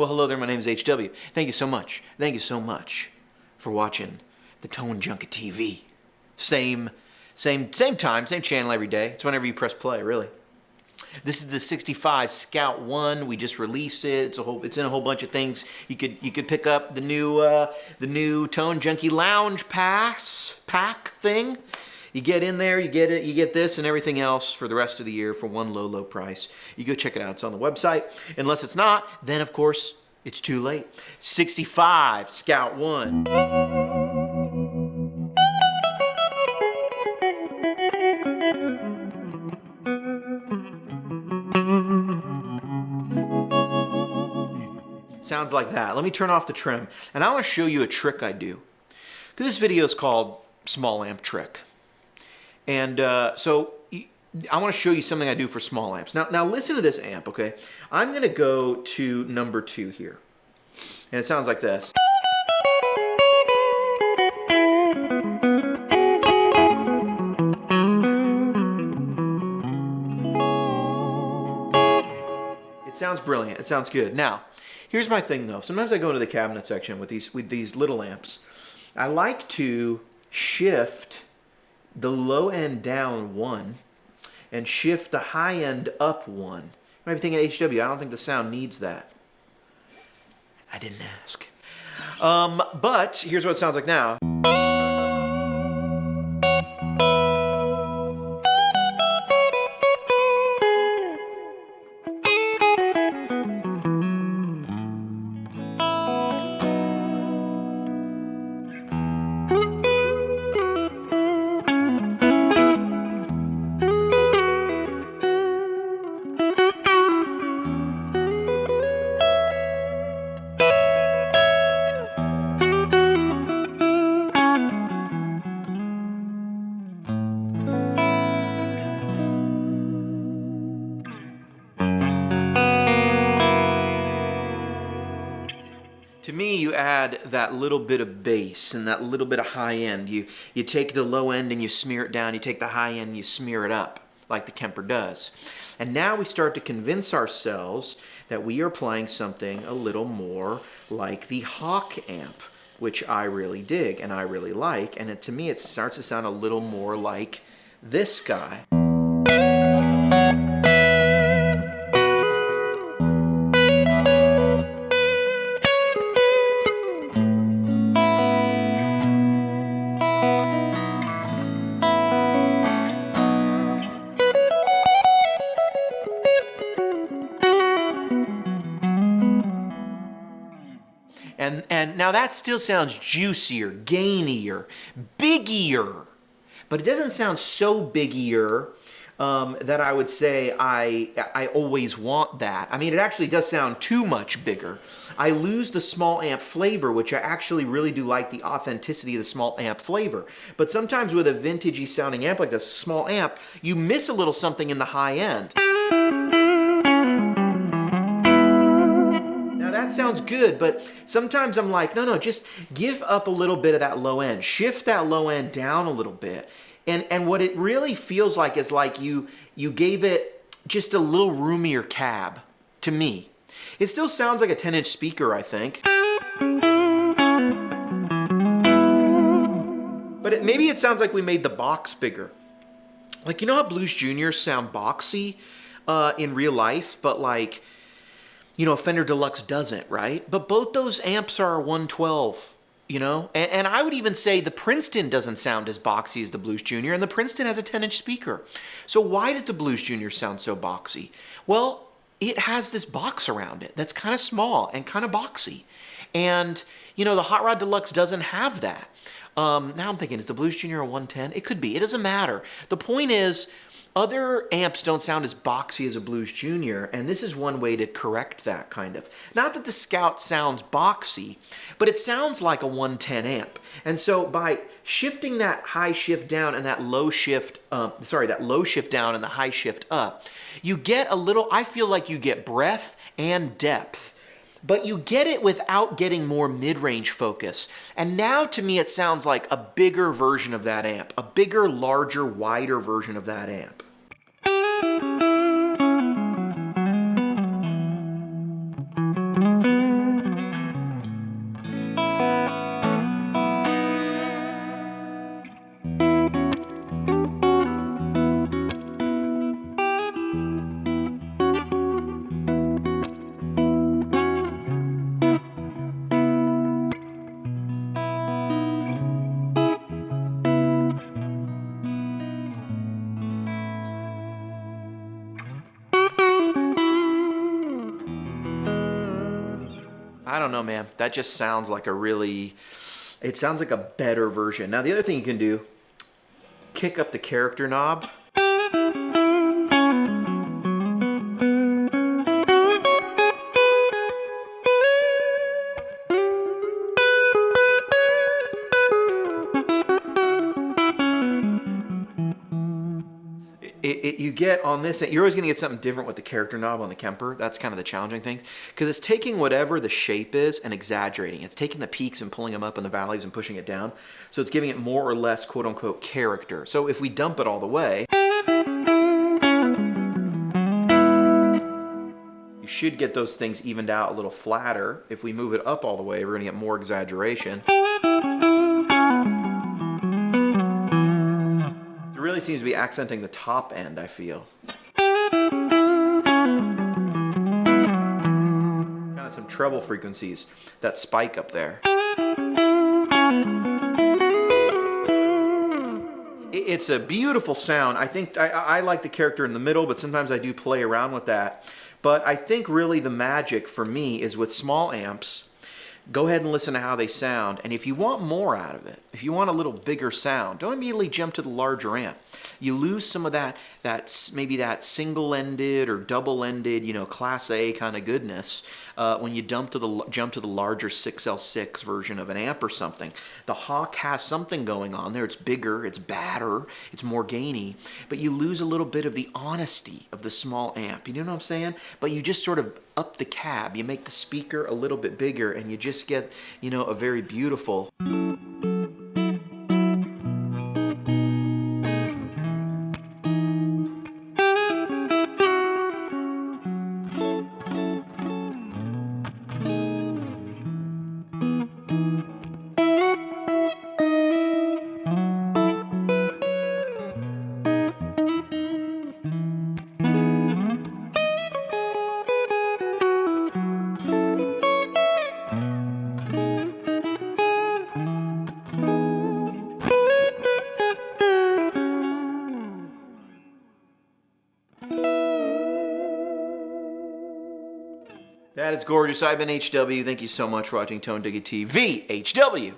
Well, hello there, my name is HW. Thank you so much. Thank you so much for watching the Tone Junkie TV. Same time, same channel every day. It's whenever you press play, really. This is the 65 Scout 1. We just released it. It's in a whole bunch of things. You could pick up the new Tone Junkie Lounge pack thing. You get in there, you get it, you get this and everything else for the rest of the year for one low price. You go check it out. It's on the website. Unless it's not, then of course it's too late. 65 Scout 1. Sounds like that. Let me turn off the trim. And I want to show you a trick I do. This video is called Small Amp Trick. And so I want to show you something I do for small amps. Now listen to this amp, okay? I'm going to go to number 2 here. And it sounds like this. It sounds brilliant. It sounds good. Now, here's my thing though. Sometimes I go into the cabinet section with these little amps. I like to shift the low end down 1 and shift the high end up 1. You might be thinking, HW, I don't think the sound needs that. I didn't ask. But here's what it sounds like now. To me, you add that little bit of bass and that little bit of high end. You take the low end and you smear it down. You take the high end and you smear it up, like the Kemper does. And now we start to convince ourselves that we are playing something a little more like the Hawk amp, which I really dig and I really like. And to me, it starts to sound a little more like this guy. And now that still sounds juicier, gainier, biggier, but it doesn't sound so biggier that I would say I always want that. I mean, it actually does sound too much bigger. I lose the small amp flavor, which I actually really do like the authenticity of the small amp flavor. But sometimes with a vintagey sounding amp like this, small amp, you miss a little something in the high end. That sounds good, but sometimes I'm like, no, just give up a little bit of that low end. Shift that low end down a little bit. And what it really feels like is like you gave it just a little roomier cab, to me. It still sounds like a 10-inch speaker, I think. But maybe it sounds like we made the box bigger. Like, you know how Blues Juniors sound boxy in real life, but like, you know, a Fender Deluxe doesn't, right? But both those amps are 112, you know? And I would even say the Princeton doesn't sound as boxy as the Blues Junior, and the Princeton has a 10-inch speaker. So why does the Blues Junior sound so boxy? Well, it has this box around it that's kind of small and kind of boxy. And, you know, the Hot Rod Deluxe doesn't have that. Now I'm thinking, is the Blues Junior a 110? It could be. It doesn't matter. The point is, other amps don't sound as boxy as a Blues Junior, and this is one way to correct that, kind of. Not that the Scout sounds boxy, but it sounds like a 110 amp. And so by shifting that high shift down and that low shift, that low shift down and the high shift up, you get a little, I feel like you get breadth and depth. But you get it without getting more mid-range focus. And now to me it sounds like a bigger version of that amp, a bigger, larger, wider version of that amp. I don't know, man. That just sounds like it sounds like a better version. Now, the other thing you can do, kick up the character knob. You get on this, you're always going to get something different with the character knob on the Kemper. That's kind of the challenging thing, because it's taking whatever the shape is and exaggerating. It's taking the peaks and pulling them up and the valleys and pushing it down. So it's giving it more or less quote unquote character. So if we dump it all the way, you should get those things evened out a little flatter. If we move it up all the way, we're going to get more exaggeration. It really seems to be accenting the top end, I feel. Kind of some treble frequencies, that spike up there. It's a beautiful sound. I think I like the character in the middle, but sometimes I do play around with that. But I think really the magic for me is with small amps. Go ahead and listen to how they sound, and if you want more out of it, if you want a little bigger sound, don't immediately jump to the larger amp. You lose some of that maybe that single-ended or double-ended, Class A kind of goodness when you jump to the larger 6L6 version of an amp or something. The Hawk has something going on there. It's bigger, it's badder, it's more gainy, but you lose a little bit of the honesty of the small amp. You know what I'm saying? But you just sort of up the cab. You make the speaker a little bit bigger, and you just get, a very beautiful. That is gorgeous. I've been HW. Thank you so much for watching Tone Digger TV. HW.